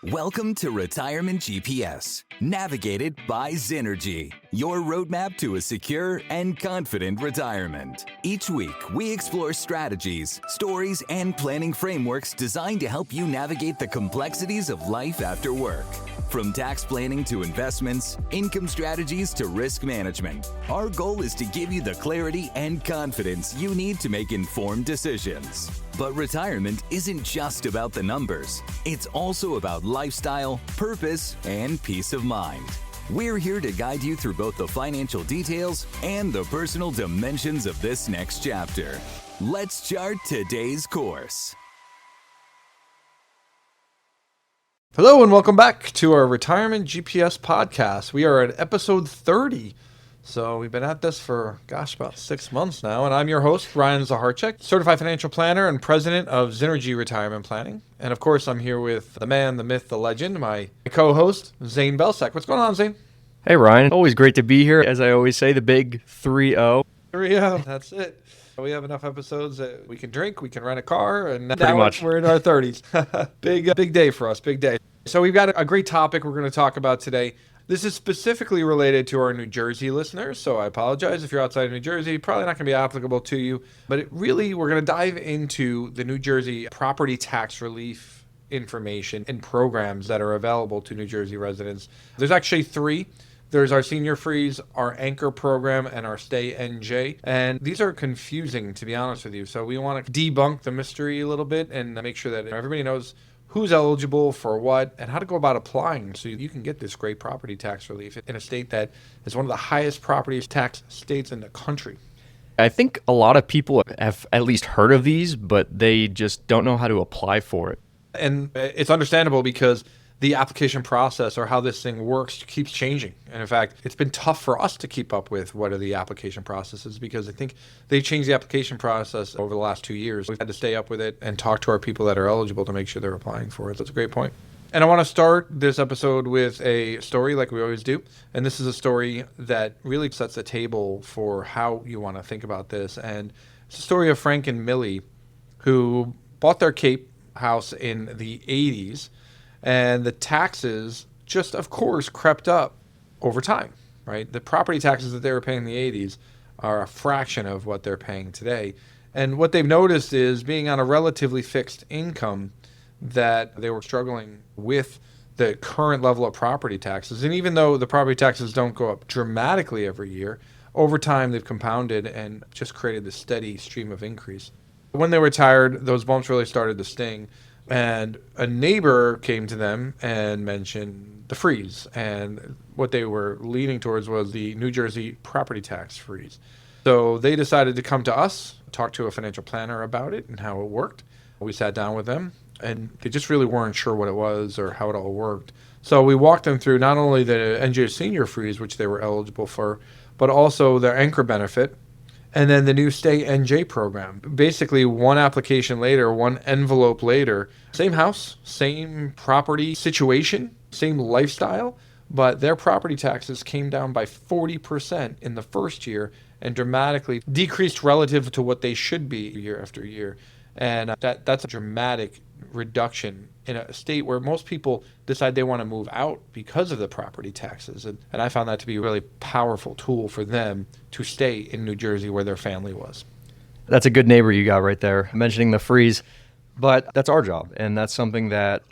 Welcome to Retirement GPS, navigated by StayNJ, your roadmap to a secure and confident retirement. Each week, we explore strategies, stories, and planning frameworks designed to help you navigate the complexities of life after work. From tax planning to investments, income strategies to risk management, our goal is to give you the clarity and confidence you need to make informed decisions. But retirement isn't just about the numbers. It's also about lifestyle, purpose, and peace of mind. We're here to guide you through both the financial details and the personal dimensions of this next chapter. Let's chart today's course. Hello and welcome back to our Retirement GPS podcast. We are at episode 30. So we've been at this for, about 6 months now. And I'm your host, Ryan Zaharchek, certified financial planner and president of StayNJ Retirement Planning. And of course, I'm here with the man, the myth, the legend, my co-host, Zane Belsack. What's going on, Zane? Hey, Ryan. Always great to be here. As I always say, the big 3-0. 3-0, that's it. We have enough episodes that we can drink, we can rent a car, and Pretty much. We're in our 30s. Big day for us, big day. So we've got a great topic we're going to talk about today. This is specifically related to our New Jersey listeners, so I apologize if you're outside of New Jersey. Probably not going to be applicable to you, but we're going to dive into the New Jersey property tax relief information and programs that are available to New Jersey residents. There's actually 3. There's our Senior Freeze, our Anchor program, and our StayNJ. And these are confusing, to be honest with you. So we want to debunk the mystery a little bit and make sure that everybody knows who's eligible for what and how to go about applying so you can get this great property tax relief in a state that is one of the highest property tax states in the country. I think a lot of people have at least heard of these, but they just don't know how to apply for it. And it's understandable because the application process or how this thing works keeps changing. And in fact, it's been tough for us to keep up with what are the application processes because I think they've changed the application process over the last 2 years. We've had to stay up with it and talk to our people that are eligible to make sure they're applying for it. That's a great point. And I want to start this episode with a story like we always do. And this is a story that really sets the table for how you want to think about this. And it's a story of Frank and Millie who bought their Cape house in the 80s. And the taxes just, of course, crept up over time, right? The property taxes that they were paying in the 80s are a fraction of what they're paying today. And what they've noticed is being on a relatively fixed income that they were struggling with the current level of property taxes. And even though the property taxes don't go up dramatically every year, over time they've compounded and just created this steady stream of increase. When they retired, those bumps really started to sting. And a neighbor came to them and mentioned the freeze. And what they were leaning towards was the New Jersey property tax freeze. So they decided to come to us, talk to a financial planner about it and how it worked. We sat down with them, and they just really weren't sure what it was or how it all worked. So we walked them through not only the NJ Senior Freeze, which they were eligible for, but also their Anchor benefit, and then the new StayNJ program. Basically, one application later, one envelope later, same house, same property situation, same lifestyle, but their property taxes came down by 40% in the first year and dramatically decreased relative to what they should be year after year. And that's a dramatic reduction in a state where most people decide they want to move out because of the property taxes. And I found that to be a really powerful tool for them to stay in New Jersey where their family was. That's a good neighbor you got right there, mentioning the freeze. But that's our job, and that's something that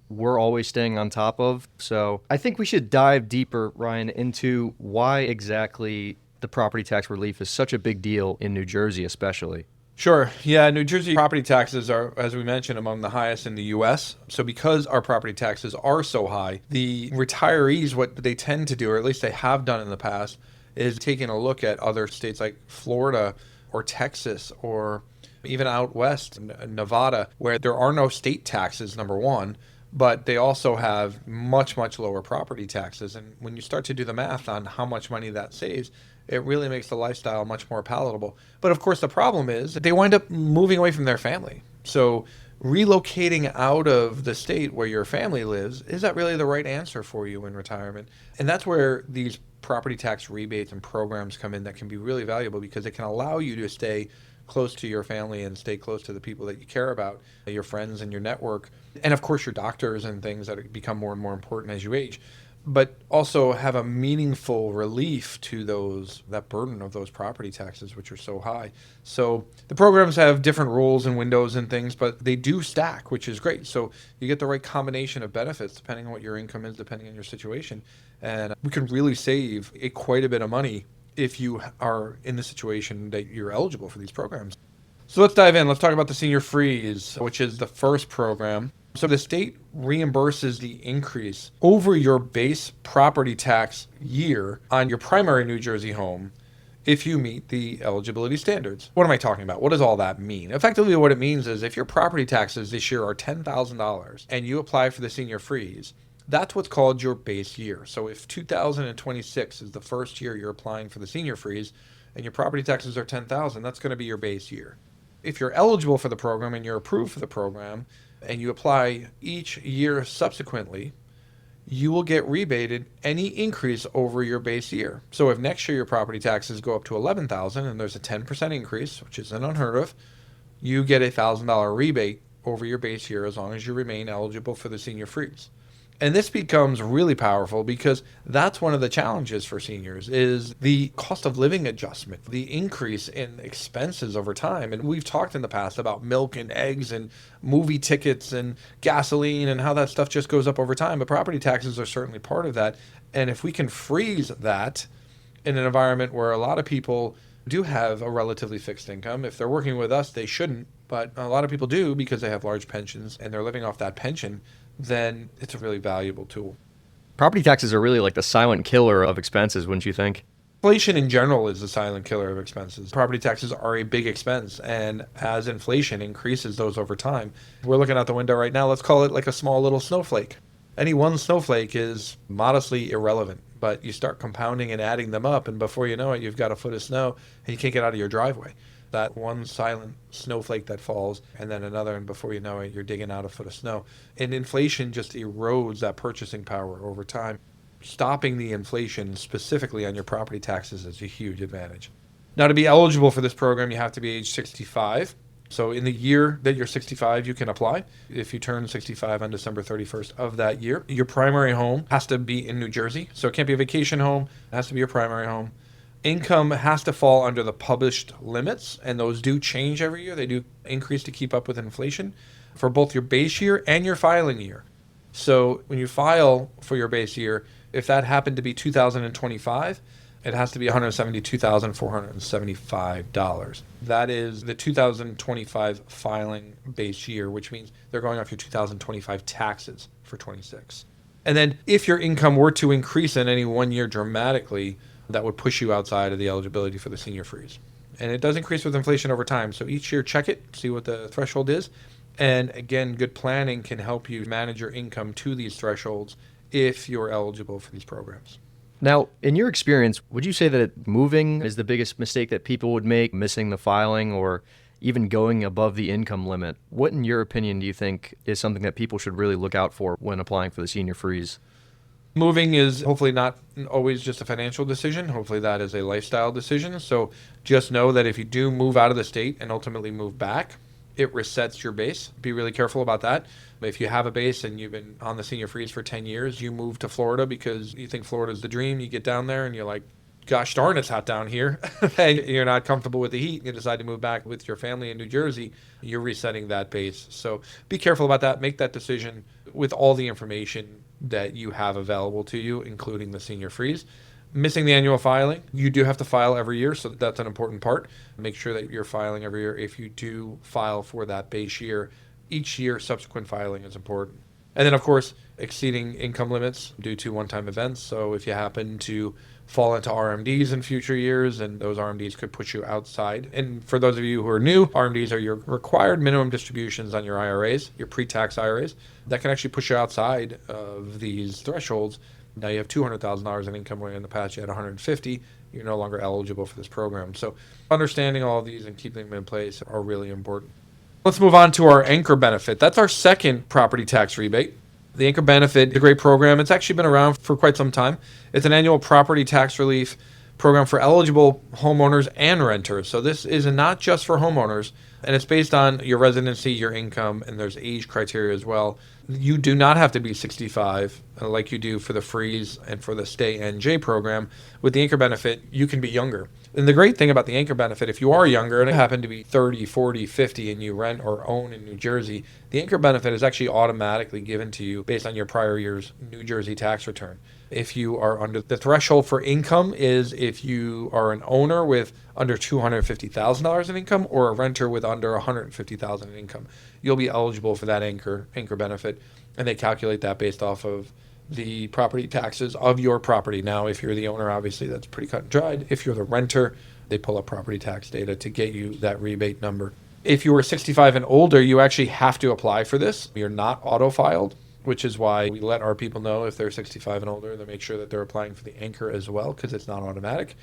we're always staying on top of. So I think we should dive deeper, Ryan, into why exactly the property tax relief is such a big deal in New Jersey especially. Sure. Yeah, New Jersey property taxes are, as we mentioned, among the highest in the U.S. So because our property taxes are so high, the retirees, what they tend to do, or at least they have done in the past, is taking a look at other states like Florida or Texas or even out west, Nevada, where there are no state taxes, number one, but they also have much, much lower property taxes. And when you start to do the math on how much money that saves, it really makes the lifestyle much more palatable. But of course, the problem is that they wind up moving away from their family. So relocating out of the state where your family lives, is that really the right answer for you in retirement? And that's where these property tax rebates and programs come in that can be really valuable because it can allow you to stay close to your family and stay close to the people that you care about, your friends and your network, and of course your doctors and things that become more and more important as you age, but also have a meaningful relief to that burden of those property taxes, which are so high. So the programs have different rules and windows and things, but they do stack, which is great. So you get the right combination of benefits depending on what your income is, depending on your situation. And we can really save quite a bit of money if you are in the situation that you're eligible for these programs. So let's dive in. Let's talk about the Senior Freeze, which is the first program. So the state reimburses the increase over your base property tax year on your primary New Jersey home if you meet the eligibility standards. What am I talking about? What does all that mean? Effectively, what it means is if your property taxes this year are $10,000 and you apply for the Senior Freeze, that's what's called your base year. So if 2026 is the first year you're applying for the Senior Freeze and your property taxes are $10,000, that's going to be your base year. If you're eligible for the program and you're approved for the program, and you apply each year subsequently, you will get rebated any increase over your base year. So if next year your property taxes go up to $11,000 and there's a 10% increase, which isn't unheard of, you get a $1,000 rebate over your base year as long as you remain eligible for the Senior Freeze. And this becomes really powerful because that's one of the challenges for seniors is the cost of living adjustment, the increase in expenses over time. And we've talked in the past about milk and eggs and movie tickets and gasoline and how that stuff just goes up over time. But property taxes are certainly part of that. And if we can freeze that in an environment where a lot of people do have a relatively fixed income, if they're working with us, they shouldn't. But a lot of people do because they have large pensions and they're living off that pension, then it's a really valuable tool. Property taxes are really like the silent killer of expenses, wouldn't you think? Inflation in general is the silent killer of expenses. Property taxes are a big expense, and as inflation increases those over time, we're looking out the window right now, let's call it like a small little snowflake. Any one snowflake is modestly irrelevant, but you start compounding and adding them up, and before you know it, you've got a foot of snow, and you can't get out of your driveway. That one silent snowflake that falls, and then another, and before you know it, you're digging out a foot of snow. And inflation just erodes that purchasing power over time. Stopping the inflation specifically on your property taxes is a huge advantage. Now, to be eligible for this program, you have to be age 65. So in the year that you're 65, you can apply. If you turn 65 on December 31st of that year, your primary home has to be in New Jersey. So it can't be a vacation home. It has to be your primary home. Income has to fall under the published limits, and those do change every year. They do increase to keep up with inflation for both your base year and your filing year. So when you file for your base year, if that happened to be 2025, it has to be $172,475. That is the 2025 filing base year, which means they're going off your 2025 taxes for 26. And then if your income were to increase in any one year dramatically, that would push you outside of the eligibility for the Senior Freeze. And it does increase with inflation over time. So each year, check it, see what the threshold is. And again, good planning can help you manage your income to these thresholds if you're eligible for these programs. Now, in your experience, would you say that moving is the biggest mistake that people would make, missing the filing or even going above the income limit? What, in your opinion, do you think is something that people should really look out for when applying for the Senior Freeze? Moving is hopefully not always just a financial decision. Hopefully that is a lifestyle decision. So just know that if you do move out of the state and ultimately move back, it resets your base. Be really careful about that. If you have a base and you've been on the Senior Freeze for 10 years, you move to Florida because you think Florida's the dream. You get down there and you're like, gosh darn, it's hot down here. And you're not comfortable with the heat. You decide to move back with your family in New Jersey. You're resetting that base. So be careful about that. Make that decision with all the information that you have available to you, including the Senior Freeze. Missing the annual filing, you do have to file every year, so that's an important part. Make sure that you're filing every year. If you do file for that base year, each year subsequent filing is important. And then, of course, exceeding income limits due to one-time events. So if you happen to fall into RMDs in future years, and those RMDs could put you outside. And for those of you who are new, RMDs are your required minimum distributions on your IRAs, your pre-tax IRAs. That can actually push you outside of these thresholds. Now you have $200,000 in income where in the past you had $150,000. You're no longer eligible for this program. So understanding all of these and keeping them in place are really important. Let's move on to our anchor benefit. That's our second property tax rebate. The anchor benefit is a great program. It's actually been around for quite some time. It's an annual property tax relief program for eligible homeowners and renters. So this is not just for homeowners, and it's based on your residency, your income, and there's age criteria as well. You do not have to be 65 like you do for the freeze and for the StayNJ program. With the anchor benefit, you can be younger. And the great thing about the anchor benefit, if you are younger and you happen to be 30, 40, 50 and you rent or own in New Jersey, the anchor benefit is actually automatically given to you based on your prior year's New Jersey tax return. If you are under the threshold for income is if you are an owner with under $250,000 in income or a renter with under $150,000 in income, you'll be eligible for that anchor benefit, and they calculate that based off of the property taxes of your property. Now, if you're the owner, obviously that's pretty cut and dried. If you're the renter, they pull up property tax data to get you that rebate number. If you are 65 and older, you actually have to apply for this. You're not auto-filed, which is why we let our people know if they're 65 and older, they make sure that they're applying for the anchor as well, because it's not automatic.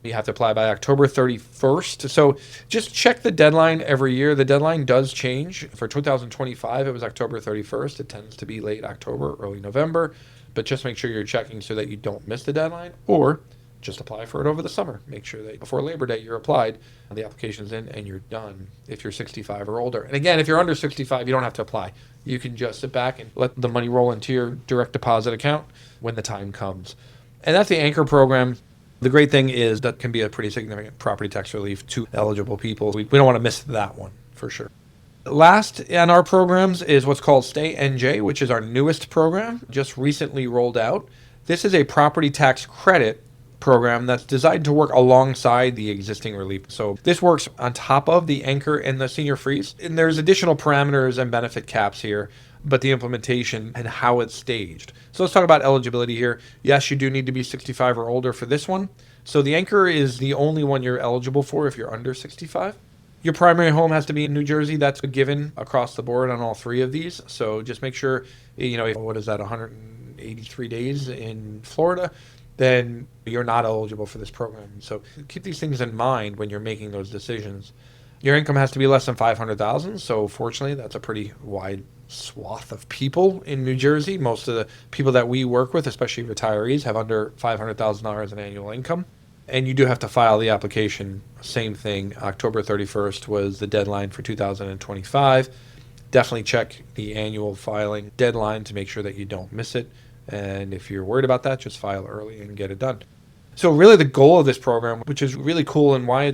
You have to apply by October 31st. So just check the deadline every year. The deadline does change. For 2025, it was October 31st. It tends to be late October, early November. But just make sure you're checking so that you don't miss the deadline, or just apply for it over the summer. Make sure that before Labor Day you're applied, the application's in, and you're done if you're 65 or older. And again, if you're under 65, you don't have to apply. You can just sit back and let the money roll into your direct deposit account when the time comes. And that's the anchor program. The great thing is that can be a pretty significant property tax relief to eligible people. We don't want to miss that one for sure. Last in our programs is what's called StayNJ, which is our newest program, just recently rolled out. This is a property tax credit program that's designed to work alongside the existing relief. So this works on top of the anchor and the senior freeze. And there's additional parameters and benefit caps here, but the implementation and how it's staged. So let's talk about eligibility here. Yes, you do need to be 65 or older for this one. So the anchor is the only one you're eligible for if you're under 65. Your primary home has to be in New Jersey. That's a given across the board on all three of these. So just make sure, what is that, 183 days in Florida, then you're not eligible for this program. So keep these things in mind when you're making those decisions. Your income has to be less than $500,000. So fortunately, that's a pretty wide swath of people in New Jersey. Most of the people that we work with, especially retirees, have under $500,000 in annual income. And you do have to file the application. Same thing, October 31st was the deadline for 2025. Definitely check the annual filing deadline to make sure that you don't miss it. And if you're worried about that, just file early and get it done. So really the goal of this program, which is really cool and why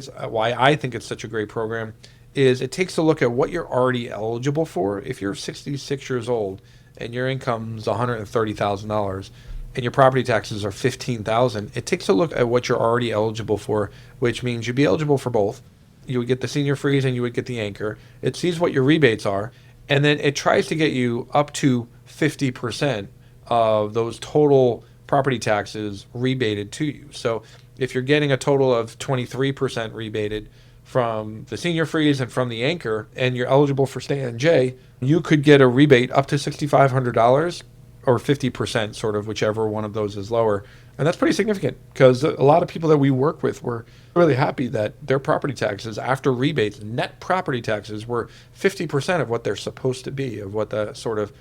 I think it's such a great program, is it takes a look at what you're already eligible for. If you're 66 years old and your income's $130,000 and your property taxes are $15,000, it takes a look at what you're already eligible for, which means you'd be eligible for both. You would get the senior freeze and you would get the anchor. It sees what your rebates are, and then it tries to get you up to 50% of those total property taxes rebated to you. So if you're getting a total of 23% rebated from the senior freeze and from the anchor, and you're eligible for StayNJ, you could get a rebate up to $6,500 or 50%, sort of, whichever one of those is lower. And that's pretty significant because a lot of people that we work with were really happy that their property taxes after rebates, net property taxes, were 50% of what they're supposed to be, of what the sort of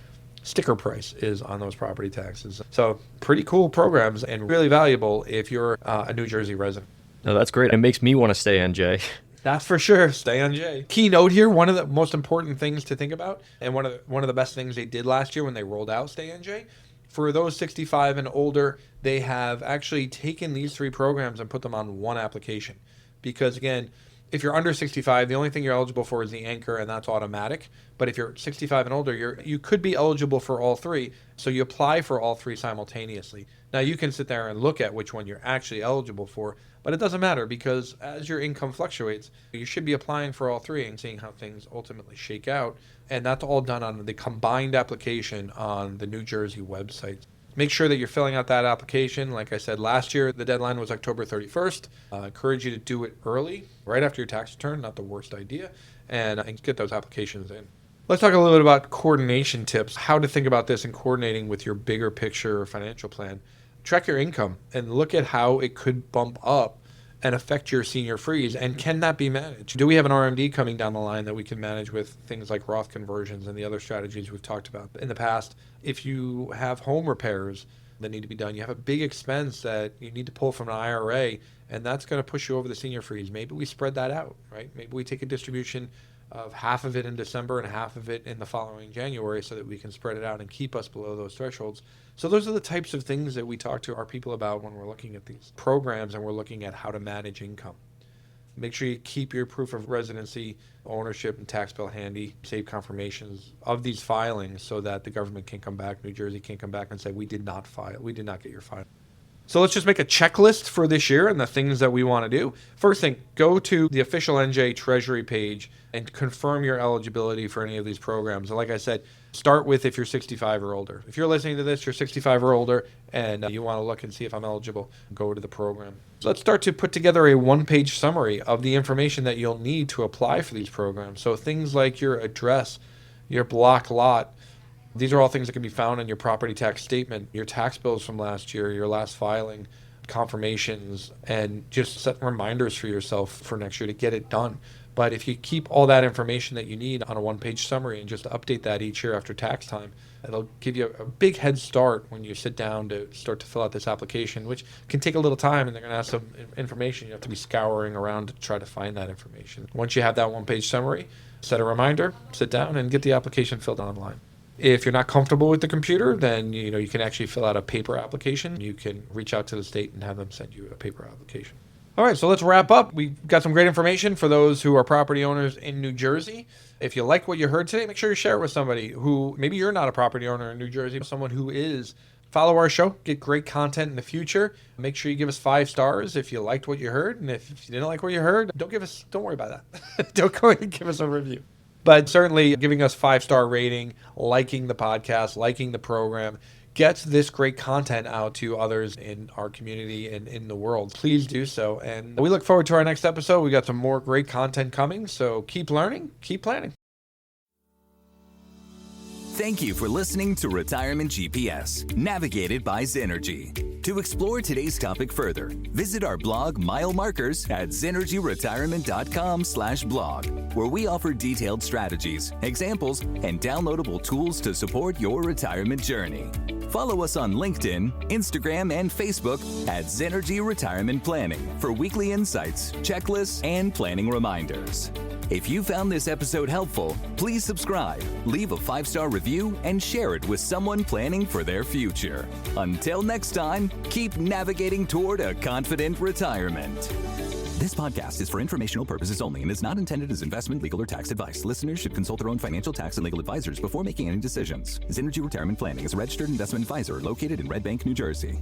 sticker price is on those property taxes. So pretty cool programs and really valuable if you're a New Jersey resident. No, that's great. It makes me want to stay NJ. That's for sure. StayNJ. Keynote here, one of the most important things to think about, and one of the best things they did last year when they rolled out StayNJ, for those 65 and older, they have actually taken these three programs and put them on one application. Because again, if you're under 65, the only thing you're eligible for is the anchor, and that's automatic. But if you're 65 and older, you could be eligible for all three. So you apply for all three simultaneously. Now you can sit there and look at which one you're actually eligible for, but it doesn't matter because as your income fluctuates, you should be applying for all three and seeing how things ultimately shake out. And that's all done on the combined application on the New Jersey website. Make sure that you're filling out that application. Like I said, last year, the deadline was October 31st. I encourage you to do it early, right after your tax return, not the worst idea, and get those applications in. Let's talk a little bit about coordination tips, how to think about this and coordinating with your bigger picture financial plan. Track your income and look at how it could bump up and affect your senior freeze, and can that be managed? Do we have an RMD coming down the line that we can manage with things like Roth conversions and the other strategies we've talked about in the past? If you have home repairs, that need to be done. You have a big expense that you need to pull from an IRA, and that's going to push you over the senior freeze. Maybe we spread that out, right? Maybe we take a distribution of half of it in December and half of it in the following January so that we can spread it out and keep us below those thresholds. So those are the types of things that we talk to our people about when we're looking at these programs and we're looking at how to manage income. Make sure you keep your proof of residency, ownership, and tax bill handy. Save confirmations of these filings so that the government can come back, New Jersey can come back and say, we did not file, we did not get your file. So let's just make a checklist for this year and the things that we want to do. First thing, go to the official NJ Treasury page and confirm your eligibility for any of these programs. And like I said, start with if you're 65 or older. If you're listening to this, you're 65 or older, and you want to look and see if I'm eligible, go to the program. So let's start to put together a one-page summary of the information that you'll need to apply for these programs. So things like your address, your block lot, these are all things that can be found in your property tax statement, your tax bills from last year, your last filing, confirmations, and just set reminders for yourself for next year to get it done. But if you keep all that information that you need on a one-page summary and just update that each year after tax time, it'll give you a big head start when you sit down to start to fill out this application, which can take a little time, and they're going to ask some information. You have to be scouring around to try to find that information. Once you have that one-page summary, set a reminder, sit down, and get the application filled online. If you're not comfortable with the computer, then you can actually fill out a paper application. You can reach out to the state and have them send you a paper application. All right, so let's wrap up. We've got some great information for those who are property owners in New Jersey. If you like what you heard today, make sure you share it with somebody who maybe you're not a property owner in New Jersey, someone who is. Follow our show, get great content in the future. Make sure you give us 5 stars if you liked what you heard. And if you didn't like what you heard, don't worry about that. Don't go and give us a review. But certainly giving us 5-star rating, liking the podcast, liking the program, gets this great content out to others in our community and in the world. Please do so. And we look forward to our next episode. We got some more great content coming. So keep learning, keep planning. Thank you for listening to Retirement GPS, navigated by Synergy. To explore today's topic further, visit our blog mile markers at synergyretirement.com/blog, where we offer detailed strategies, examples, and downloadable tools to support your retirement journey. Follow us on LinkedIn, Instagram, and Facebook at Synergy Retirement Planning for weekly insights, checklists, and planning reminders. If you found this episode helpful, please subscribe, leave a 5-star review, and share it with someone planning for their future. Until next time, keep navigating toward a confident retirement. This podcast is for informational purposes only and is not intended as investment, legal, or tax advice. Listeners should consult their own financial, tax, and legal advisors before making any decisions. Synergy Retirement Planning is a registered investment advisor located in Red Bank, New Jersey.